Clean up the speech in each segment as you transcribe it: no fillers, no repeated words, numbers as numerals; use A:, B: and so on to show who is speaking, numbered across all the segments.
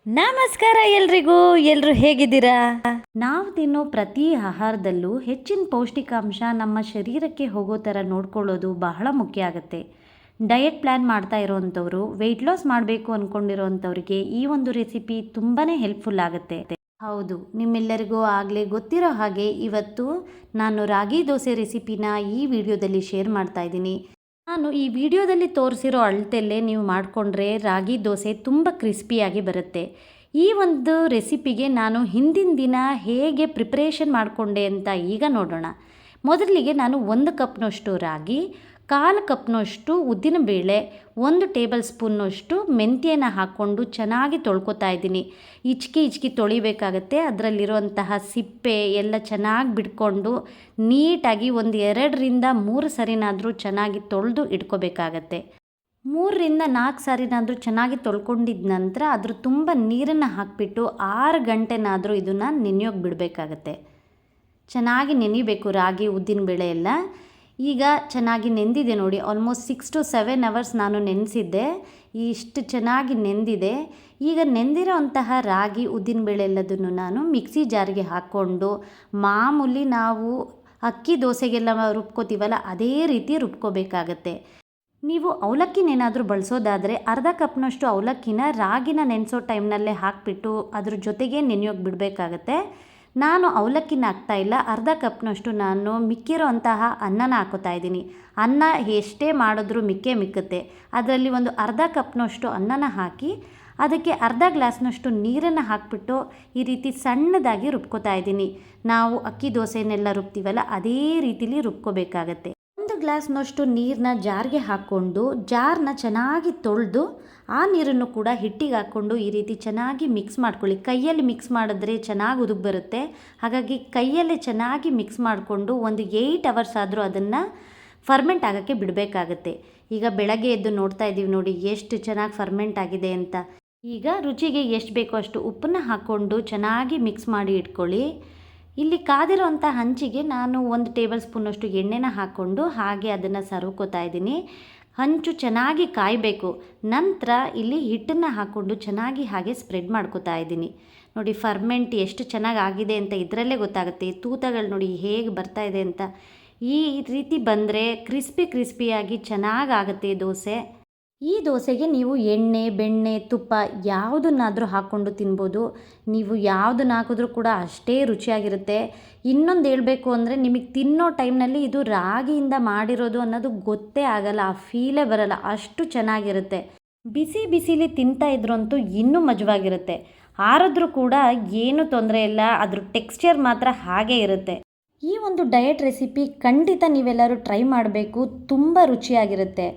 A: ನಮಸ್ಕಾರ ಎಲ್ರಿಗೂ. ಎಲ್ಲರೂ ಹೇಗಿದ್ದೀರಾ? ನಾವು ತಿನ್ನೋ ಪ್ರತಿ ಆಹಾರದಲ್ಲೂ ಹೆಚ್ಚಿನ ಪೌಷ್ಟಿಕಾಂಶ ನಮ್ಮ ಶರೀರಕ್ಕೆ ಹೋಗೋ ಥರ ನೋಡ್ಕೊಳ್ಳೋದು ಬಹಳ ಮುಖ್ಯ ಆಗುತ್ತೆ. ಡಯಟ್ ಪ್ಲ್ಯಾನ್ ಮಾಡ್ತಾ ಇರೋವಂಥವ್ರು, ವೆಯ್ಟ್ ಲಾಸ್ ಮಾಡಬೇಕು ಅಂದ್ಕೊಂಡಿರೋವಂಥವ್ರಿಗೆ ಈ ಒಂದು ರೆಸಿಪಿ ತುಂಬಾ ಹೆಲ್ಪ್ಫುಲ್ ಆಗುತ್ತೆ. ಹೌದು, ನಿಮ್ಮೆಲ್ಲರಿಗೂ ಆಗಲೇ ಗೊತ್ತಿರೋ ಹಾಗೆ ಇವತ್ತು ನಾನು ರಾಗಿ ದೋಸೆ ರೆಸಿಪಿನ ಈ ವಿಡಿಯೋದಲ್ಲಿ ಶೇರ್ ಮಾಡ್ತಾ ಇದ್ದೀನಿ. ನಾನು ಈ ವಿಡಿಯೋದಲ್ಲಿ ತೋರಿಸಿರೋ ಅಳತೆಯಲ್ಲೇ ನೀವು ಮಾಡಿಕೊಂಡ್ರೆ ರಾಗಿ ದೋಸೆ ತುಂಬ ಕ್ರಿಸ್ಪಿಯಾಗಿ ಬರುತ್ತೆ. ಈ ಒಂದು ರೆಸಿಪಿಗೆ ನಾನು ಹಿಂದಿನ ದಿನ ಹೇಗೆ ಪ್ರಿಪ್ರೇಷನ್ ಮಾಡಿಕೊಂಡೆ ಅಂತ ಈಗ ನೋಡೋಣ. ಮೊದಲಿಗೆ ನಾನು 1 ಕಪ್ನಷ್ಟು ರಾಗಿ, 1/4 ಕಪ್ನಷ್ಟು ಉದ್ದಿನಬೇಳೆ, 1 ಟೇಬಲ್ ಸ್ಪೂನ್ನಷ್ಟು ಮೆಂತ್ಯನ ಹಾಕ್ಕೊಂಡು ಚೆನ್ನಾಗಿ ತೊಳ್ಕೊತಾ ಇದ್ದೀನಿ. ಹಿಚ್ಕಿ ತೊಳಿಬೇಕಾಗತ್ತೆ. ಅದರಲ್ಲಿರುವಂತಹ ಸಿಪ್ಪೆ ಎಲ್ಲ ಚೆನ್ನಾಗಿ ಬಿಟ್ಕೊಂಡು ನೀಟಾಗಿ ಒಂದು 2ರಿಂದ 3 ಸರಿನಾದರೂ ಚೆನ್ನಾಗಿ ತೊಳೆದು ಇಟ್ಕೋಬೇಕಾಗತ್ತೆ. 3ರಿಂದ 4 ಸಾರಿನಾದರೂ ಚೆನ್ನಾಗಿ ತೊಳ್ಕೊಂಡಿದ್ದ ನಂತರ ಅದ್ರ ತುಂಬ ನೀರನ್ನು ಹಾಕಿಬಿಟ್ಟು 6 ಗಂಟೆನಾದರೂ ಇದನ್ನು ನೆನೆಯೋಕೆ ಬಿಡಬೇಕಾಗತ್ತೆ. ಚೆನ್ನಾಗಿ ನೆನಿಬೇಕು ರಾಗಿ ಉದ್ದಿನಬೇಳೆ ಎಲ್ಲ. ಈಗ ಚೆನ್ನಾಗಿ ನೆಂದಿದೆ ನೋಡಿ. ಆಲ್ಮೋಸ್ಟ್ 6 to 7 ಅವರ್ಸ್ ನಾನು ನೆನೆಸಿದ್ದೆ. ಇಷ್ಟು ಚೆನ್ನಾಗಿ ನೆಂದಿದೆ. ಈಗ ನೆಂದಿರೋಂತಹ ರಾಗಿ ಉದ್ದಿನಬೇಳೆ ಎಲ್ಲದನ್ನು ನಾನು ಮಿಕ್ಸಿ ಜಾರಿಗೆ ಹಾಕ್ಕೊಂಡು ಮಾಮೂಲಿ ನಾವು ಅಕ್ಕಿ ದೋಸೆಗೆಲ್ಲ ರುಬ್ಕೋತೀವಲ್ಲ ಅದೇ ರೀತಿ ರುಬ್ಕೋಬೇಕಾಗತ್ತೆ. ನೀವು ಅವಲಕ್ಕಿನೇನಾದರೂ ಬಳಸೋದಾದರೆ 1/2 ಕಪ್ನಷ್ಟು ಅವಲಕ್ಕಿನ ರಾಗಿನ ನೆನೆಸೋ ಟೈಮ್ನಲ್ಲೇ ಹಾಕಿಬಿಟ್ಟು ಅದ್ರ ಜೊತೆಗೆ ನೆನೆಯೋಕೆ ಬಿಡಬೇಕಾಗತ್ತೆ. ನಾನು ಅವಲಕ್ಕಿನ ಹಾಕ್ತಾಯಿಲ್ಲ. 1/2 ಕಪ್ನಷ್ಟು ನಾನು ಮಿಕ್ಕಿರೋ ಅಂತಹ ಅನ್ನನ ಹಾಕೋತಾ ಇದ್ದೀನಿ. ಅನ್ನ ಎಷ್ಟೇ ಮಾಡಿದ್ರೂ ಮಿಕ್ಕುತ್ತೆ. ಅದರಲ್ಲಿ ಒಂದು 1/2 ಕಪ್ನಷ್ಟು ಅನ್ನನ ಹಾಕಿ ಅದಕ್ಕೆ 1/2 ಗ್ಲಾಸ್ನಷ್ಟು ನೀರನ್ನು ಹಾಕಿಬಿಟ್ಟು ಈ ರೀತಿ ಸಣ್ಣದಾಗಿ ರುಬ್ಕೋತಾ ಇದ್ದೀನಿ. ನಾವು ಅಕ್ಕಿ ದೋಸೆನೆಲ್ಲ ರುಬ್ತೀವಲ್ಲ ಅದೇ ರೀತಿಲಿ ರುಬ್ಕೋಬೇಕಾಗತ್ತೆ. 1 ಗ್ಲಾಸ್ನಷ್ಟು ನೀರನ್ನ ಜಾರ್ಗೆ ಹಾಕ್ಕೊಂಡು ಜಾರನ್ನ ಚೆನ್ನಾಗಿ ತೊಳೆದು ಆ ನೀರನ್ನು ಕೂಡ ಹಿಟ್ಟಿಗೆ ಹಾಕ್ಕೊಂಡು ಈ ರೀತಿ ಚೆನ್ನಾಗಿ ಮಿಕ್ಸ್ ಮಾಡ್ಕೊಳ್ಳಿ. ಕೈಯಲ್ಲಿ ಮಿಕ್ಸ್ ಮಾಡಿದ್ರೆ ಚೆನ್ನಾಗಿ ಉದುಗ್ ಬರುತ್ತೆ. ಹಾಗಾಗಿ ಕೈಯಲ್ಲೇ ಚೆನ್ನಾಗಿ ಮಿಕ್ಸ್ ಮಾಡಿಕೊಂಡು ಒಂದು 8 ಅವರ್ಸ್ ಆದರೂ ಅದನ್ನು ಫರ್ಮೆಂಟ್ ಆಗೋಕ್ಕೆ ಬಿಡಬೇಕಾಗತ್ತೆ. ಈಗ ಬೆಳಗ್ಗೆ ಎದ್ದು ನೋಡ್ತಾ ಇದ್ದೀವಿ ನೋಡಿ ಎಷ್ಟು ಚೆನ್ನಾಗಿ ಫರ್ಮೆಂಟ್ ಆಗಿದೆ ಅಂತ. ಈಗ ರುಚಿಗೆ ಎಷ್ಟು ಬೇಕೋ ಅಷ್ಟು ಉಪ್ಪನ್ನು ಹಾಕ್ಕೊಂಡು ಚೆನ್ನಾಗಿ ಮಿಕ್ಸ್ ಮಾಡಿ ಇಟ್ಕೊಳ್ಳಿ. ಇಲ್ಲಿ ಕಾದಿರೋಂಥ ಹಂಚಿಗೆ ನಾನು 1 ಟೇಬಲ್ ಸ್ಪೂನಷ್ಟು ಎಣ್ಣೆನ ಹಾಕ್ಕೊಂಡು ಹಾಗೆ ಅದನ್ನು ಸರ್ವ್ಕೋತಾ ಇದ್ದೀನಿ. ಹಂಚು ಚೆನ್ನಾಗಿ ಕಾಯಬೇಕು. ನಂತರ ಇಲ್ಲಿ ಹಿಟ್ಟನ್ನು ಹಾಕ್ಕೊಂಡು ಚೆನ್ನಾಗಿ ಹಾಗೆ ಸ್ಪ್ರೆಡ್ ಮಾಡ್ಕೋತಾ ಇದ್ದೀನಿ. ನೋಡಿ ಫರ್ಮೆಂಟ್ ಎಷ್ಟು ಚೆನ್ನಾಗಿ ಆಗಿದೆ ಅಂತ ಇದರಲ್ಲೇ ಗೊತ್ತಾಗುತ್ತೆ. ತೂತಗಳು ನೋಡಿ ಹೇಗೆ ಬರ್ತಾ ಇದೆ ಅಂತ. ಈ ರೀತಿ ಬಂದರೆ ಕ್ರಿಸ್ಪಿಯಾಗಿ ಚೆನ್ನಾಗಾಗುತ್ತೆ ದೋಸೆ. ಈ ದೋಸೆಗೆ ನೀವು ಎಣ್ಣೆ, ಬೆಣ್ಣೆ, ತುಪ್ಪ ಯಾವುದನ್ನಾದರೂ ಹಾಕ್ಕೊಂಡು ತಿನ್ಬೋದು. ನೀವು ಯಾವುದನ್ನು ಹಾಕಿದ್ರೂ ಕೂಡ ಅಷ್ಟೇ ರುಚಿಯಾಗಿರುತ್ತೆ. ಇನ್ನೊಂದು ಹೇಳಬೇಕು ಅಂದರೆ ನಿಮಗೆ ತಿನ್ನೋ ಟೈಮ್ನಲ್ಲಿ ಇದು ರಾಗಿಯಿಂದ ಮಾಡಿರೋದು ಅನ್ನೋದು ಗೊತ್ತೇ ಆಗಲ್ಲ, ಆ ಫೀಲೇ ಬರಲ್ಲ, ಅಷ್ಟು ಚೆನ್ನಾಗಿರುತ್ತೆ. ಬಿಸಿಲಿ ತಿಂತಾ ಇದ್ರಂತೂ ಇನ್ನೂ ಮಜವಾಗಿರುತ್ತೆ. ಆರಿದ್ರೂ ಕೂಡ ಏನೂ ತೊಂದರೆ ಇಲ್ಲ, ಅದ್ರ ಟೆಕ್ಸ್ಚರ್ ಮಾತ್ರ ಹಾಗೇ ಇರುತ್ತೆ. ಈ ಒಂದು ಡಯಟ್ ರೆಸಿಪಿ ಖಂಡಿತ ನೀವೆಲ್ಲರೂ ಟ್ರೈ ಮಾಡಬೇಕು, ತುಂಬ ರುಚಿಯಾಗಿರುತ್ತೆ.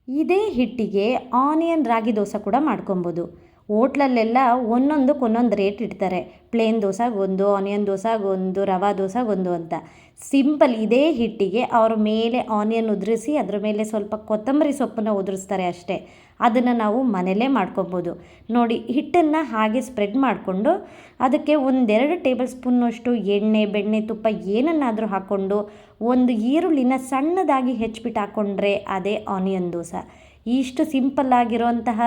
A: ಇದೇ ಹಿಟ್ಟಿಗೆ ಆನಿಯನ್ ರಾಗಿ ದೋಸೆ ಕೂಡ ಮಾಡ್ಕೊಬೋದು. ಹೋಟ್ಲಲ್ಲೆಲ್ಲ ಒಂದೊಂದಕ್ಕೆ ರೇಟ್ ಇಡ್ತಾರೆ. ಪ್ಲೇನ್ ದೋಸೆಗೊಂದು, ಆನಿಯನ್ ದೋಸೆಗೊಂದು, ರವಾ ದೋಸೆಗೊಂದು ಅಂತ. ಸಿಂಪಲ್ ಇದೇ ಹಿಟ್ಟಿಗೆ ಅವ್ರ ಮೇಲೆ ಆನಿಯನ್ ಉದುರಿಸಿ ಅದ್ರ ಮೇಲೆ ಸ್ವಲ್ಪ ಕೊತ್ತಂಬರಿ ಸೊಪ್ಪನ್ನು ಉದುರಿಸ್ತಾರೆ ಅಷ್ಟೇ. ಅದನ್ನು ನಾವು ಮನೆಯಲ್ಲೇ ಮಾಡ್ಕೊಬೋದು. ನೋಡಿ ಹಿಟ್ಟನ್ನು ಹಾಗೆ ಸ್ಪ್ರೆಡ್ ಮಾಡಿಕೊಂಡು ಅದಕ್ಕೆ 1-2 ಟೇಬಲ್ ಸ್ಪೂನ್ನಷ್ಟು ಎಣ್ಣೆ, ಬೆಣ್ಣೆ, ತುಪ್ಪ ಏನನ್ನಾದರೂ ಹಾಕ್ಕೊಂಡು ಒಂದು ಈರುಳ್ಳಿನ ಸಣ್ಣದಾಗಿ ಹೆಚ್ಚಿಬಿಟ್ಟು ಹಾಕ್ಕೊಂಡ್ರೆ ಅದೇ ಆನಿಯನ್ ದೋಸೆ. ಇಷ್ಟು ಸಿಂಪಲ್ಲಾಗಿರೋಂತಹ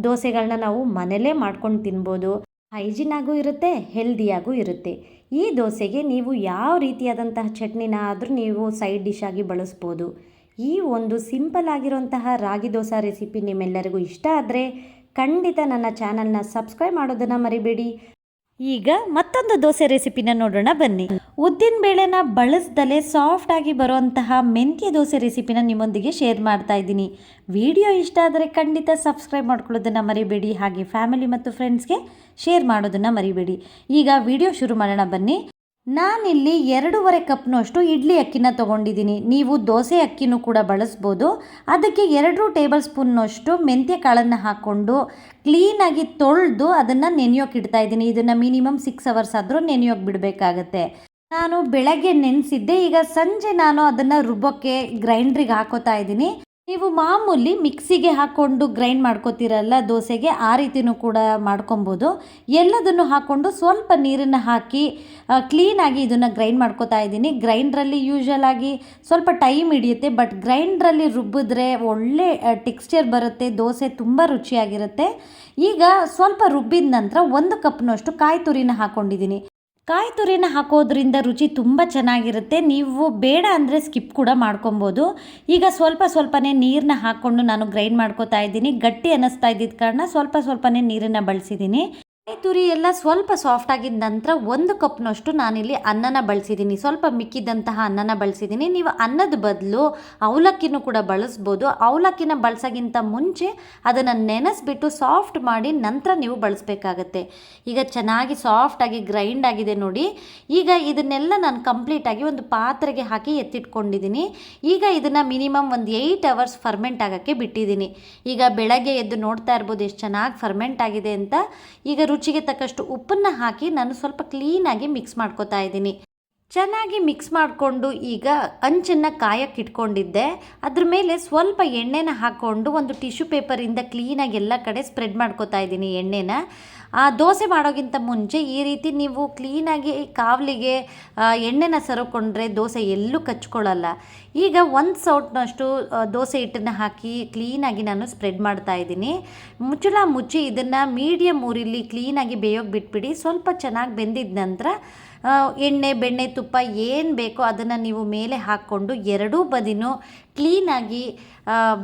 A: ದೋಸೆಗಳನ್ನ ನಾವು ಮನೆಯಲ್ಲೇ ಮಾಡ್ಕೊಂಡು ತಿನ್ಬೋದು. ಹೈಜಿನಾಗೂ ಇರುತ್ತೆ, ಹೆಲ್ದಿಯಾಗೂ ಇರುತ್ತೆ. ಈ ದೋಸೆಗೆ ನೀವು ಯಾವ ರೀತಿಯಾದಂತಹ ಚಟ್ನಿನ ಆದರೂ ನೀವು ಸೈಡ್ ಡಿಶ್ ಆಗಿ ಬಳಸ್ಬೋದು. ಈ ಒಂದು ಸಿಂಪಲ್ ಆಗಿರೋಂತಹ ರಾಗಿ ದೋಸೆ ರೆಸಿಪಿ ನಿಮ್ಮೆಲ್ಲರಿಗೂ ಇಷ್ಟ ಆದರೆ ಖಂಡಿತ ನನ್ನ ಚಾನಲ್ನ ಸಬ್ಸ್ಕ್ರೈಬ್ ಮಾಡೋದನ್ನು ಮರಿಬೇಡಿ. ಈಗ ಮತ್ತೊಂದು ದೋಸೆ ರೆಸಿಪಿನ ನೋಡೋಣ ಬನ್ನಿ. ಉದ್ದಿನ ಬೇಳೆನ ಬಳಸ್ದಲೇ ಸಾಫ್ಟಾಗಿ ಬರುವಂತಹ ಮೆಂತ್ಯ ದೋಸೆ ರೆಸಿಪಿನ ನಿಮ್ಮೊಂದಿಗೆ ಶೇರ್ ಮಾಡ್ತಾ ಇದ್ದೀನಿ. ವಿಡಿಯೋ ಇಷ್ಟ ಆದರೆ ಖಂಡಿತ ಸಬ್ಸ್ಕ್ರೈಬ್ ಮಾಡ್ಕೊಳ್ಳೋದನ್ನು ಮರಿಬೇಡಿ. ಹಾಗೆ ಫ್ಯಾಮಿಲಿ ಮತ್ತು ಫ್ರೆಂಡ್ಸ್ಗೆ ಶೇರ್ ಮಾಡೋದನ್ನು ಮರಿಬೇಡಿ. ಈಗ ವಿಡಿಯೋ ಶುರು ಮಾಡೋಣ ಬನ್ನಿ. ನಾನಿಲ್ಲಿ 2.5 ಕಪ್ನಷ್ಟು ಇಡ್ಲಿ ಅಕ್ಕಿನ ತೊಗೊಂಡಿದ್ದೀನಿ. ನೀವು ದೋಸೆ ಅಕ್ಕಿನೂ ಕೂಡ ಬಳಸ್ಬೋದು. ಅದಕ್ಕೆ 2 ಟೇಬಲ್ ಸ್ಪೂನ್ನಷ್ಟು ಮೆಂತ್ಯ ಕಾಳನ್ನು ಹಾಕ್ಕೊಂಡು ಕ್ಲೀನಾಗಿ ತೊಳೆದು ಅದನ್ನು ನೆನೆಯೋಕೆ ಇಡ್ತಾ ಇದ್ದೀನಿ. ಇದನ್ನು ಮಿನಿಮಮ್ 6 ಅವರ್ಸ್ ಆದರೂ ನೆನೆಯೋಕೆ ಬಿಡಬೇಕಾಗತ್ತೆ. ನಾನು ಬೆಳಗ್ಗೆ ನೆನೆಸಿದ್ದೆ. ಈಗ ಸಂಜೆ ನಾನು ಅದನ್ನು ರುಬ್ಬೋಕ್ಕೆ ಗ್ರೈಂಡ್ರಿಗೆ ಹಾಕೋತಾ ಇದ್ದೀನಿ. ನೀವು ಮಾಮೂಲಿ ಮಿಕ್ಸಿಗೆ ಹಾಕ್ಕೊಂಡು ಗ್ರೈಂಡ್ ಮಾಡ್ಕೋತೀರಲ್ಲ ದೋಸೆಗೆ, ಆ ರೀತಿನೂ ಕೂಡ ಮಾಡ್ಕೊಬೋದು. ಎಲ್ಲದನ್ನು ಹಾಕ್ಕೊಂಡು ಸ್ವಲ್ಪ ನೀರನ್ನು ಹಾಕಿ ಕ್ಲೀನಾಗಿ ಇದನ್ನು ಗ್ರೈಂಡ್ ಮಾಡ್ಕೋತಾ ಇದ್ದೀನಿ. ಗ್ರೈಂಡ್ರಲ್ಲಿ ಯೂಶ್ವಲ್ ಆಗಿ ಸ್ವಲ್ಪ ಟೈಮ್ ಹಿಡಿಯುತ್ತೆ, ಬಟ್ ಗ್ರೈಂಡ್ರಲ್ಲಿ ರುಬ್ಬಿದ್ರೆ ಒಳ್ಳೆ ಟೆಕ್ಸ್ಚರ್ ಬರುತ್ತೆ, ದೋಸೆ ತುಂಬ ರುಚಿಯಾಗಿರುತ್ತೆ. ಈಗ ಸ್ವಲ್ಪ ರುಬ್ಬಿದ ನಂತರ 1 ಕಪ್ನಷ್ಟು ಕಾಯಿ ತುರಿನ ಹಾಕ್ಕೊಂಡಿದ್ದೀನಿ. ಕಾಯಿ ತುರಿನ ಹಾಕೋದ್ರಿಂದ ರುಚಿ ತುಂಬ ಚೆನ್ನಾಗಿರುತ್ತೆ. ನೀವು ಬೇಡ ಅಂದರೆ ಸ್ಕಿಪ್ ಕೂಡ ಮಾಡ್ಕೊಬೋದು. ಈಗ ಸ್ವಲ್ಪನೇ ನೀರನ್ನ ಹಾಕ್ಕೊಂಡು ನಾನು ಗ್ರೈಂಡ್ ಮಾಡ್ಕೋತಾ ಇದ್ದೀನಿ. ಗಟ್ಟಿ ಅನ್ನಿಸ್ತಾ ಇದ್ದಿದ್ದ ಕಾರಣ ಸ್ವಲ್ಪನೇ ನೀರನ್ನು ಬಳಸಿದ್ದೀನಿ. ಕಾಯಿ ತುರಿ ಎಲ್ಲ ಸ್ವಲ್ಪ ಸಾಫ್ಟ್ ಆಗಿದ ನಂತರ 1 ಕಪ್ನಷ್ಟು ನಾನಿಲ್ಲಿ ಅನ್ನನ ಬಳಸಿದ್ದೀನಿ. ಸ್ವಲ್ಪ ಮಿಕ್ಕಿದಂತಹ ಅನ್ನನ ಬಳಸಿದ್ದೀನಿ. ನೀವು ಅನ್ನದ ಬದಲು ಅವಲಕ್ಕಿನೂ ಕೂಡ ಬಳಸ್ಬೋದು. ಅವಲಕ್ಕಿನ ಬಳಸೋಕ್ಕಿಂತ ಮುಂಚೆ ಅದನ್ನು ನೆನೆಸ್ಬಿಟ್ಟು ಸಾಫ್ಟ್ ಮಾಡಿ ನಂತರ ನೀವು ಬಳಸಬೇಕಾಗತ್ತೆ. ಈಗ ಚೆನ್ನಾಗಿ ಸಾಫ್ಟಾಗಿ ಗ್ರೈಂಡ್ ಆಗಿದೆ ನೋಡಿ. ಈಗ ಇದನ್ನೆಲ್ಲ ನಾನು ಕಂಪ್ಲೀಟಾಗಿ ಒಂದು ಪಾತ್ರೆಗೆ ಹಾಕಿ ಎತ್ತಿಟ್ಕೊಂಡಿದ್ದೀನಿ. ಈಗ ಇದನ್ನು ಮಿನಿಮಮ್ ಒಂದು 8 ಅವರ್ಸ್ ಫರ್ಮೆಂಟ್ ಆಗೋಕ್ಕೆ ಬಿಟ್ಟಿದ್ದೀನಿ. ಈಗ ಬೆಳಗ್ಗೆ ಎದ್ದು ನೋಡ್ತಾ ಇರ್ಬೋದು ಎಷ್ಟು ಚೆನ್ನಾಗಿ ಫರ್ಮೆಂಟ್ ಆಗಿದೆ ಅಂತ. ಈಗ ರುಚಿಗೆ ತಕ್ಕಷ್ಟು ಉಪ್ಪನ್ನು ಹಾಕಿ ನಾನು ಸ್ವಲ್ಪ ಕ್ಲೀನಾಗಿ ಮಿಕ್ಸ್ ಮಾಡ್ಕೋತಾ ಇದ್ದೀನಿ. ಚೆನ್ನಾಗಿ ಮಿಕ್ಸ್ ಮಾಡಿಕೊಂಡು ಈಗ ಅಂಚನ್ನು ಕಾಯಕ್ಕೆ ಇಟ್ಕೊಂಡಿದ್ದೆ. ಅದ್ರ ಮೇಲೆ ಸ್ವಲ್ಪ ಎಣ್ಣೆನ ಹಾಕ್ಕೊಂಡು ಒಂದು ಟಿಶ್ಯೂ ಪೇಪರಿಂದ ಕ್ಲೀನಾಗಿ ಎಲ್ಲ ಕಡೆ ಸ್ಪ್ರೆಡ್ ಮಾಡ್ಕೋತಾ ಇದ್ದೀನಿ ಎಣ್ಣೆನ. ದೋಸೆ ಮಾಡೋಕ್ಕಿಂತ ಮುಂಚೆ ಈ ರೀತಿ ನೀವು ಕ್ಲೀನಾಗಿ ಕಾವಲಿಗೆ ಎಣ್ಣೆನ ಸರಕೊಂಡ್ರೆ ದೋಸೆ ಎಲ್ಲೂ ಕಚ್ಕೊಳ್ಳಲ್ಲ. ಈಗ 1 ಸೌಟ್ನಷ್ಟು ದೋಸೆ ಹಿಟ್ಟನ್ನು ಹಾಕಿ ಕ್ಲೀನಾಗಿ ನಾನು ಸ್ಪ್ರೆಡ್ ಮಾಡ್ತಾ ಇದ್ದೀನಿ. ಮುಚ್ಚಳ ಮುಚ್ಚಿ ಇದನ್ನು ಮೀಡಿಯಮ್ ಊರಿಲಿ ಕ್ಲೀನಾಗಿ ಬೇಯೋಕ್ಕೆ ಬಿಟ್ಬಿಡಿ. ಸ್ವಲ್ಪ ಚೆನ್ನಾಗಿ ಬೆಂದಿದ ನಂತರ ಎಣ್ಣೆ, ಬೆಣ್ಣೆ, ತುಪ್ಪ ಏನು ಬೇಕೋ ಅದನ್ನು ನೀವು ಮೇಲೆ ಹಾಕ್ಕೊಂಡು ಎರಡೂ ಬದಿನೂ ಕ್ಲೀನಾಗಿ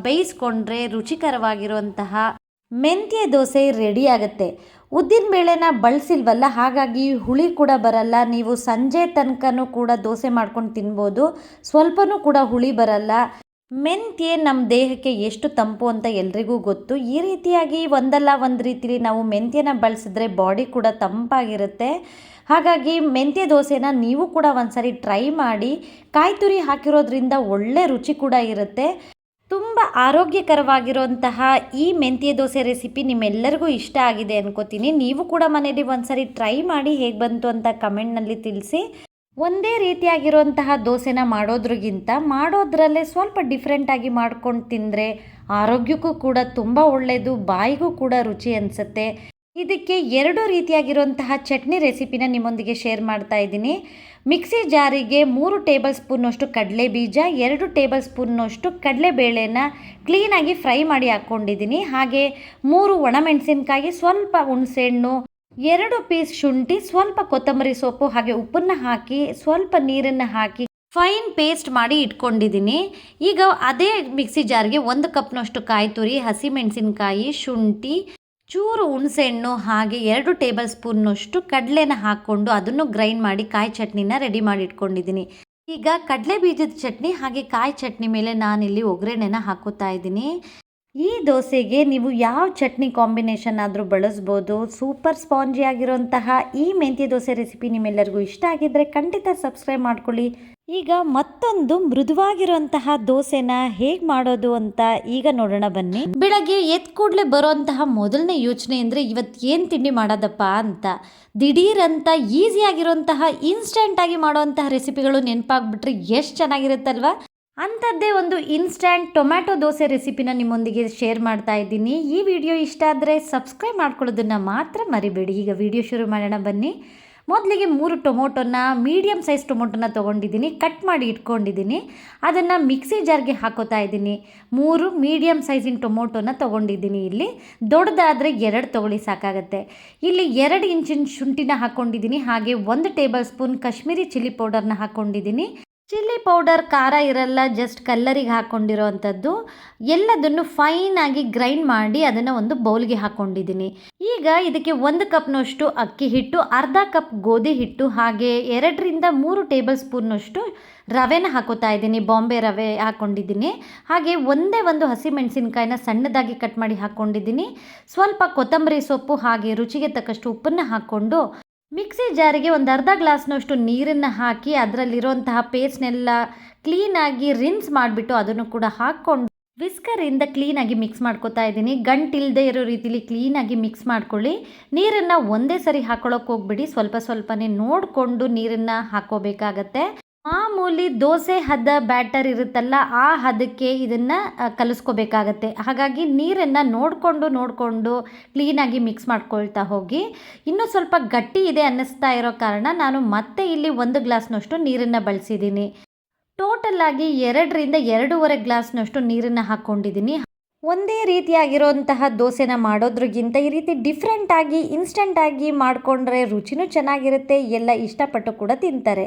A: ಬೇಯಿಸ್ಕೊಂಡ್ರೆ ರುಚಿಕರವಾಗಿರುವಂತಹ ಮೆಂತ್ಯ ದೋಸೆ ರೆಡಿ ಆಗುತ್ತೆ. ಉದ್ದಿನ ಬೇಳೆನ ಬಳಸಿಲ್ವಲ್ಲ, ಹಾಗಾಗಿ ಹುಳಿ ಕೂಡ ಬರಲ್ಲ. ನೀವು ಸಂಜೆ ತನಕನೂ ಕೂಡ ದೋಸೆ ಮಾಡ್ಕೊಂಡು ತಿನ್ಬೋದು, ಸ್ವಲ್ಪನೂ ಕೂಡ ಹುಳಿ ಬರಲ್ಲ. ಮೆಂತ್ಯ ನಮ್ಮ ದೇಹಕ್ಕೆ ಎಷ್ಟು ತಂಪು ಅಂತ ಎಲ್ರಿಗೂ ಗೊತ್ತು. ಈ ರೀತಿಯಾಗಿ ಒಂದಲ್ಲ ಒಂದು ರೀತಿಲಿ ನಾವು ಮೆಂತ್ಯನ ಬಳಸಿದ್ರೆ ಬಾಡಿ ಕೂಡ ತಂಪಾಗಿರುತ್ತೆ. ಹಾಗಾಗಿ ಮೆಂತ್ಯ ದೋಸೆನ ನೀವು ಕೂಡ ಒಂದ್ಸರಿ ಟ್ರೈ ಮಾಡಿ. ಕಾಯಿ ತುರಿ ಹಾಕಿರೋದ್ರಿಂದ ಒಳ್ಳೆ ರುಚಿ ಕೂಡ ಇರುತ್ತೆ. ತುಂಬ ಆರೋಗ್ಯಕರವಾಗಿರುವಂತಹ ಈ ಮೆಂತ್ಯ ದೋಸೆ ರೆಸಿಪಿ ನಿಮ್ಮೆಲ್ಲರಿಗೂ ಇಷ್ಟ ಆಗಿದೆ ಅನ್ಕೋತೀನಿ. ನೀವು ಕೂಡ ಮನೇಲಿ ಒಂದ್ಸರಿ ಟ್ರೈ ಮಾಡಿ ಹೇಗೆ ಬಂತು ಅಂತ ಕಮೆಂಟ್ನಲ್ಲಿ ತಿಳಿಸಿ. ಒಂದೇ ರೀತಿಯಾಗಿರುವಂತಹ ದೋಸೆನ ಮಾಡೋದ್ರಲ್ಲೇ ಸ್ವಲ್ಪ ಡಿಫ್ರೆಂಟಾಗಿ ಮಾಡ್ಕೊಂಡು ತಿಂದರೆ ಆರೋಗ್ಯಕ್ಕೂ ಕೂಡ ತುಂಬ ಒಳ್ಳೆಯದು, ಬಾಯಿಗೂ ಕೂಡ ರುಚಿ ಅನಿಸುತ್ತೆ. ಇದಕ್ಕೆ 2 ರೀತಿಯಾಗಿರುವಂತಹ ಚಟ್ನಿ ರೆಸಿಪಿನ ನಿಮ್ಮೊಂದಿಗೆ ಶೇರ್ ಮಾಡ್ತಾ ಇದ್ದೀನಿ. ಮಿಕ್ಸಿ ಜಾರಿಗೆ 3 ಟೇಬಲ್ ಸ್ಪೂನ್ನಷ್ಟು ಕಡಲೆ ಬೀಜ, 2 ಟೇಬಲ್ ಸ್ಪೂನ್ನಷ್ಟು ಕಡಲೆಬೇಳೆನ ಕ್ಲೀನಾಗಿ ಫ್ರೈ ಮಾಡಿ ಹಾಕ್ಕೊಂಡಿದ್ದೀನಿ. ಹಾಗೆ 3 ಒಣಮೆಣಸಿನ್ಕಾಯಿ, ಸ್ವಲ್ಪ ಹುಣಸೆಹಣ್ಣು, 2 ಪೀಸ್ ಶುಂಠಿ, ಸ್ವಲ್ಪ ಕೊತ್ತಂಬರಿ ಸೊಪ್ಪು ಹಾಗೆ ಉಪ್ಪನ್ನು ಹಾಕಿ ಸ್ವಲ್ಪ ನೀರನ್ನು ಹಾಕಿ ಫೈನ್ ಪೇಸ್ಟ್ ಮಾಡಿ ಇಟ್ಕೊಂಡಿದ್ದೀನಿ. ಈಗ ಅದೇ ಮಿಕ್ಸಿ ಜಾರ್ಗೆ 1 ಕಪ್ನಷ್ಟು ಕಾಯಿ ತುರಿ, ಹಸಿಮೆಣಸಿನ್ಕಾಯಿ, ಶುಂಠಿ, ಚೂರು ಹುಣಸೆಹಣ್ಣು ಹಾಗೆ 2 ಟೇಬಲ್ ಸ್ಪೂನ್ನಷ್ಟು ಕಡಲೆನ ಹಾಕ್ಕೊಂಡು ಅದನ್ನು ಗ್ರೈಂಡ್ ಮಾಡಿ ಕಾಯಿ ಚಟ್ನಿನ ರೆಡಿ ಮಾಡಿ ಇಟ್ಕೊಂಡಿದ್ದೀನಿ. ಈಗ ಕಡಲೆ ಬೀಜದ ಚಟ್ನಿ ಹಾಗೆ ಕಾಯಿ ಚಟ್ನಿ ಮೇಲೆ ನಾನಿಲ್ಲಿ ಒಗ್ಗರಣೆನ ಹಾಕೋತಾ ಇದ್ದೀನಿ. ಈ ದೋಸೆಗೆ ನೀವು ಯಾವ ಚಟ್ನಿ ಕಾಂಬಿನೇಷನ್ ಆದರೂ ಬಳಸ್ಬೋದು. ಸೂಪರ್ ಸ್ಪಾಂಜಿ ಆಗಿರುವಂತಹ ಈ ಮೆಂತ್ಯ ದೋಸೆ ರೆಸಿಪಿ ನಿಮ್ಮೆಲ್ಲರಿಗೂ ಇಷ್ಟ ಆಗಿದ್ದರೆ ಖಂಡಿತ ಸಬ್ಸ್ಕ್ರೈಬ್ ಮಾಡ್ಕೊಳ್ಳಿ. ಈಗ ಮತ್ತೊಂದು ಮೃದುವಾಗಿರುವಂತಹ ದೋಸೆನ ಹೇಗೆ ಮಾಡೋದು ಅಂತ ಈಗ ನೋಡೋಣ ಬನ್ನಿ. ಬೆಳಗ್ಗೆ ಎದ್ದು ಕೂಡಲೇ ಬರೋಂತಹ ಮೊದಲನೇ ಯೋಚನೆ ಅಂದರೆ ಇವತ್ತು ಏನು ತಿಂಡಿ ಮಾಡೋದಪ್ಪ ಅಂತ. ದಿಢೀರಂತ ಈಸಿಯಾಗಿರುವಂತಹ ಇನ್ಸ್ಟೆಂಟಾಗಿ ಮಾಡುವಂತಹ ರೆಸಿಪಿಗಳು ನೆನಪಾಗ್ಬಿಟ್ರೆ ಎಷ್ಟು ಚೆನ್ನಾಗಿರುತ್ತಲ್ವ. ಅಂಥದ್ದೇ ಒಂದು ಇನ್ಸ್ಟ್ಯಾಂಟ್ ಟೊಮ್ಯಾಟೊ ದೋಸೆ ರೆಸಿಪಿನ ನಿಮ್ಮೊಂದಿಗೆ ಶೇರ್ ಮಾಡ್ತಾ ಇದ್ದೀನಿ. ಈ ವಿಡಿಯೋ ಇಷ್ಟ ಆದರೆ ಸಬ್ಸ್ಕ್ರೈಬ್ ಮಾಡ್ಕೊಳ್ಳೋದನ್ನು ಮಾತ್ರ ಮರಿಬೇಡಿ. ಈಗ ವಿಡಿಯೋ ಶುರು ಮಾಡೋಣ ಬನ್ನಿ. ಮೊದಲಿಗೆ 3 ಟೊಮೊಟೊನ, ಮೀಡಿಯಮ್ ಸೈಜ್ ಟೊಮೊಟೊನ ತೊಗೊಂಡಿದ್ದೀನಿ, ಕಟ್ ಮಾಡಿ ಇಟ್ಕೊಂಡಿದ್ದೀನಿ. ಅದನ್ನು ಮಿಕ್ಸಿ ಜಾರ್ಗೆ ಹಾಕೋತಾ ಇದ್ದೀನಿ. 3 ಮೀಡಿಯಮ್ ಸೈಜಿನ ಟೊಮೊಟೊನ ತೊಗೊಂಡಿದ್ದೀನಿ. ಇಲ್ಲಿ ದೊಡ್ಡದಾದರೆ 2 ತೊಗೊಳ್ಳಿ ಸಾಕಾಗುತ್ತೆ. ಇಲ್ಲಿ 2 ಇಂಚಿನ ಶುಂಠಿನ ಹಾಕ್ಕೊಂಡಿದ್ದೀನಿ. ಹಾಗೆ 1 ಟೇಬಲ್ ಸ್ಪೂನ್ ಕಾಶ್ಮೀರಿ ಚಿಲ್ಲಿ ಪೌಡರ್ನ ಹಾಕ್ಕೊಂಡಿದ್ದೀನಿ. ಚಿಲ್ಲಿ ಪೌಡರ್ ಖಾರ ಇರಲ್ಲ, ಜಸ್ಟ್ ಕಲ್ಲರಿಗೆ ಹಾಕ್ಕೊಂಡಿರೋ ಅಂಥದ್ದು. ಎಲ್ಲದನ್ನು ಫೈನಾಗಿ ಗ್ರೈಂಡ್ ಮಾಡಿ ಅದನ್ನು ಒಂದು ಬೌಲ್ಗೆ ಹಾಕ್ಕೊಂಡಿದ್ದೀನಿ. ಈಗ ಇದಕ್ಕೆ 1 ಕಪ್ನಷ್ಟು ಅಕ್ಕಿ ಹಿಟ್ಟು, ಅರ್ಧ ಕಪ್ ಗೋಧಿ ಹಿಟ್ಟು ಹಾಗೆ 2 ರಿಂದ 3 ಟೇಬಲ್ ಸ್ಪೂನ್ನಷ್ಟು ರವೆನ ಹಾಕೋತಾ ಇದ್ದೀನಿ. ಬಾಂಬೆ ರವೆ ಹಾಕ್ಕೊಂಡಿದ್ದೀನಿ. ಹಾಗೆ ಒಂದೇ ಒಂದು ಹಸಿಮೆಣಸಿನ್ಕಾಯಿನ ಸಣ್ಣದಾಗಿ ಕಟ್ ಮಾಡಿ ಹಾಕ್ಕೊಂಡಿದ್ದೀನಿ. ಸ್ವಲ್ಪ ಕೊತ್ತಂಬರಿ ಸೊಪ್ಪು ಹಾಗೆ ರುಚಿಗೆ ತಕ್ಕಷ್ಟು ಉಪ್ಪನ್ನು ಹಾಕ್ಕೊಂಡು ಮಿಕ್ಸಿ ಜಾರಿಗೆ ಒಂದು ಅರ್ಧ ಗ್ಲಾಸ್ನಷ್ಟು ನೀರನ್ನು ಹಾಕಿ ಅದರಲ್ಲಿರುವಂತಹ ಪೇಸ್ಟ್ನೆಲ್ಲ ಕ್ಲೀನಾಗಿ ರಿನ್ಸ್ ಮಾಡಿಬಿಟ್ಟು ಅದನ್ನು ಕೂಡ ಹಾಕ್ಕೊಂಡು ವಿಸ್ಕರಿಂದ ಕ್ಲೀನಾಗಿ ಮಿಕ್ಸ್ ಮಾಡ್ಕೋತಾ ಇದ್ದೀನಿ. ಗಂಟಿಲ್ಲದೆ ಇರೋ ರೀತಿಲಿ ಕ್ಲೀನಾಗಿ ಮಿಕ್ಸ್ ಮಾಡ್ಕೊಳ್ಳಿ. ನೀರನ್ನು ಒಂದೇ ಸರಿ ಹಾಕೊಳ್ಳೋಕೆ ಹೋಗ್ಬಿಡಿ, ಸ್ವಲ್ಪನೇ ನೋಡಿಕೊಂಡು ನೀರನ್ನು ಹಾಕ್ಕೋಬೇಕಾಗತ್ತೆ. ಮಾಮೂಲಿ ದೋಸೆ ಹದ ಬ್ಯಾಟರ್ ಇರುತ್ತಲ್ಲ, ಆ ಹದಕ್ಕೆ ಇದನ್ನು ಕಲಿಸ್ಕೋಬೇಕಾಗತ್ತೆ. ಹಾಗಾಗಿ ನೀರನ್ನು ನೋಡಿಕೊಂಡು ಕ್ಲೀನಾಗಿ ಮಿಕ್ಸ್ ಮಾಡ್ಕೊಳ್ತಾ ಹೋಗಿ. ಇನ್ನೂ ಸ್ವಲ್ಪ ಗಟ್ಟಿ ಇದೆ ಅನ್ನಿಸ್ತಾ ಇರೋ ಕಾರಣ ನಾನು ಮತ್ತೆ ಇಲ್ಲಿ 1 ಗ್ಲಾಸ್ನಷ್ಟು ನೀರನ್ನು ಬಳಸಿದ್ದೀನಿ. ಟೋಟಲಾಗಿ 2ರಿಂದ 2.5 ಗ್ಲಾಸ್ನಷ್ಟು ನೀರನ್ನು ಹಾಕ್ಕೊಂಡಿದ್ದೀನಿ. ಒಂದೇ ರೀತಿಯಾಗಿರೋಂತಹ ದೋಸೆನ ಮಾಡೋದ್ರಿಗಿಂತ ಈ ರೀತಿ ಡಿಫ್ರೆಂಟಾಗಿ ಇನ್ಸ್ಟೆಂಟಾಗಿ ಮಾಡಿಕೊಂಡ್ರೆ ರುಚಿನೂ ಚೆನ್ನಾಗಿರುತ್ತೆ, ಎಲ್ಲ ಇಷ್ಟಪಟ್ಟು ಕೂಡ ತಿಂತಾರೆ.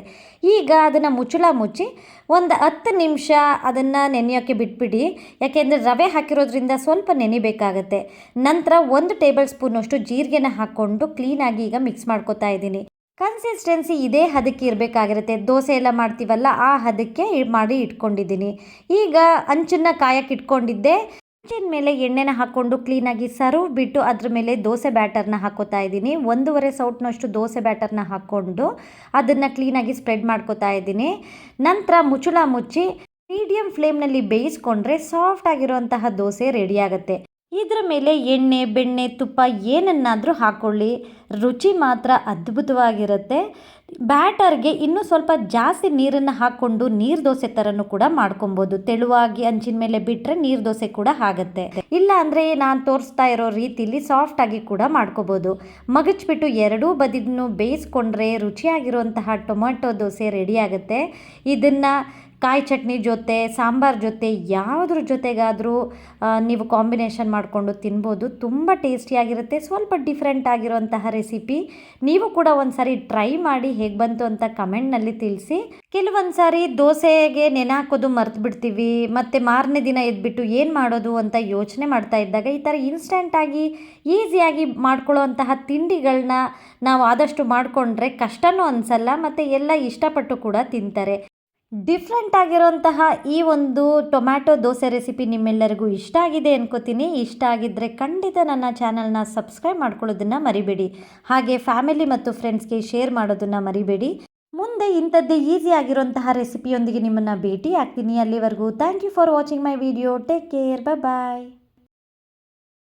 A: ಈಗ ಅದನ್ನು ಮುಚ್ಚಿ ಒಂದು 10 ನಿಮಿಷ ಅದನ್ನು ನೆನೆಯೋಕ್ಕೆ ಬಿಟ್ಬಿಡಿ. ಯಾಕೆಂದರೆ ರವೆ ಹಾಕಿರೋದ್ರಿಂದ ಸ್ವಲ್ಪ ನೆನಿಬೇಕಾಗತ್ತೆ. ನಂತರ 1 ಟೇಬಲ್ ಸ್ಪೂನಷ್ಟು ಜೀರಿಗೆನ ಹಾಕ್ಕೊಂಡು ಕ್ಲೀನಾಗಿ ಈಗ ಮಿಕ್ಸ್ ಮಾಡ್ಕೊತಾ ಇದ್ದೀನಿ. ಕನ್ಸಿಸ್ಟೆನ್ಸಿ ಇದೇ ಹದಕ್ಕೆ ಇರಬೇಕಾಗಿರುತ್ತೆ. ದೋಸೆ ಎಲ್ಲ ಮಾಡ್ತೀವಲ್ಲ, ಆ ಹದಕ್ಕೆ ಮಾಡಿ ಇಟ್ಕೊಂಡಿದ್ದೀನಿ. ಈಗ ಅಂಚನ್ನು ಕಾಯಕ್ಕೆ ಇಟ್ಕೊಂಡಿದ್ದೆ. ಹಂಚಿನ ಮೇಲೆ ಎಣ್ಣೆನ ಹಾಕ್ಕೊಂಡು ಕ್ಲೀನಾಗಿ ಸರ್ವ್ ಬಿಟ್ಟು ಅದ್ರ ಮೇಲೆ ದೋಸೆ ಬ್ಯಾಟರ್ನ ಹಾಕೋತಾ ಇದ್ದೀನಿ. 1.5 ಸೌಟ್ನಷ್ಟು ದೋಸೆ ಬ್ಯಾಟರ್ನ ಹಾಕ್ಕೊಂಡು ಅದನ್ನು ಕ್ಲೀನಾಗಿ ಸ್ಪ್ರೆಡ್ ಮಾಡ್ಕೋತಾ ಇದ್ದೀನಿ. ನಂತರ ಮುಚ್ಚಿ ಮೀಡಿಯಮ್ ಫ್ಲೇಮ್ನಲ್ಲಿ ಬೇಯಿಸ್ಕೊಂಡ್ರೆ ಸಾಫ್ಟ್ ಆಗಿರುವಂತಹ ದೋಸೆ ರೆಡಿ ಆಗುತ್ತೆ. ಇದ್ರ ಮೇಲೆ ಎಣ್ಣೆ, ಬೆಣ್ಣೆ, ತುಪ್ಪ ಏನನ್ನಾದರೂ ಹಾಕ್ಕೊಳ್ಳಿ, ರುಚಿ ಮಾತ್ರ ಅದ್ಭುತವಾಗಿರುತ್ತೆ. ಬ್ಯಾಟರ್ಗೆ ಇನ್ನೂ ಸ್ವಲ್ಪ ಜಾಸ್ತಿ ನೀರನ್ನು ಹಾಕ್ಕೊಂಡು ನೀರು ದೋಸೆ ಥರನೂ ಕೂಡ ಮಾಡ್ಕೊಬೋದು. ತೆಳುವಾಗಿ ಅಂಚಿನ ಮೇಲೆ ಬಿಟ್ಟರೆ ನೀರು ದೋಸೆ ಕೂಡ ಆಗುತ್ತೆ. ಇಲ್ಲ ಅಂದರೆ ನಾನು ತೋರಿಸ್ತಾ ಇರೋ ರೀತಿಲಿ ಸಾಫ್ಟಾಗಿ ಕೂಡ ಮಾಡ್ಕೋಬೋದು. ಮಗಚ್ಬಿಟ್ಟು ಎರಡೂ ಬದಿನೂ ಬೇಯಿಸ್ಕೊಂಡ್ರೆ ರುಚಿಯಾಗಿರುವಂತಹ ಟೊಮೆಟೊ ದೋಸೆ ರೆಡಿ ಆಗುತ್ತೆ. ಇದನ್ನು ಕಾಯಿ ಚಟ್ನಿ ಜೊತೆ, ಸಾಂಬಾರ್ ಜೊತೆ, ಯಾವುದ್ರ ಜೊತೆಗಾದರೂ ನೀವು ಕಾಂಬಿನೇಷನ್ ಮಾಡಿಕೊಂಡು ತಿನ್ಬೋದು. ತುಂಬ ಟೇಸ್ಟಿಯಾಗಿರುತ್ತೆ. ಸ್ವಲ್ಪ ಡಿಫ್ರೆಂಟ್ ಆಗಿರುವಂತಹ ರೆಸಿಪಿ. ನೀವು ಕೂಡ ಒಂದು ಸಾರಿ ಟ್ರೈ ಮಾಡಿ ಹೇಗೆ ಬಂತು ಅಂತ ಕಮೆಂಟ್ನಲ್ಲಿ ತಿಳಿಸಿ. ಕೆಲವೊಂದು ಸಾರಿ ದೋಸೆಗೆ ನೆನೆ ಹಾಕೋದು ಮರ್ತು ಬಿಡ್ತೀವಿ, ಮತ್ತು ಮಾರನೇ ದಿನ ಎದ್ಬಿಟ್ಟು ಏನು ಮಾಡೋದು ಅಂತ ಯೋಚನೆ ಮಾಡ್ತಾ ಇದ್ದಾಗ ಈ ಥರ ಇನ್ಸ್ಟೆಂಟಾಗಿ ಈಸಿಯಾಗಿ ಮಾಡ್ಕೊಳ್ಳೋ ಅಂತಹ ತಿಂಡಿಗಳನ್ನ ನಾವು ಆದಷ್ಟು ಮಾಡಿಕೊಂಡ್ರೆ ಕಷ್ಟನೂ ಅನಿಸಲ್ಲ, ಮತ್ತು ಎಲ್ಲ ಇಷ್ಟಪಟ್ಟು ಕೂಡ ತಿಂತಾರೆ. ಡಿಫ್ರೆಂಟ್ ಆಗಿರೋಂತಹ ಈ ಒಂದು ಟೊಮ್ಯಾಟೊ ದೋಸೆ ರೆಸಿಪಿ ನಿಮ್ಮೆಲ್ಲರಿಗೂ ಇಷ್ಟ ಆಗಿದೆ ಅನ್ಕೋತೀನಿ. ಇಷ್ಟ ಆಗಿದ್ದರೆ ಖಂಡಿತ ನನ್ನ ಚಾನಲ್ನ ಸಬ್ಸ್ಕ್ರೈಬ್ ಮಾಡ್ಕೊಳ್ಳೋದನ್ನು ಮರಿಬೇಡಿ. ಹಾಗೆ ಫ್ಯಾಮಿಲಿ ಮತ್ತು ಫ್ರೆಂಡ್ಸ್ಗೆ ಶೇರ್ ಮಾಡೋದನ್ನು ಮರಿಬೇಡಿ. ಮುಂದೆ ಇಂಥದ್ದೇ ಈಸಿ ಆಗಿರೋಂತಹ ರೆಸಿಪಿಯೊಂದಿಗೆ ನಿಮ್ಮನ್ನು ಭೇಟಿ ಆಗ್ತೀನಿ. ಅಲ್ಲಿವರೆಗೂ thank you for watching my video. Take care. Bye.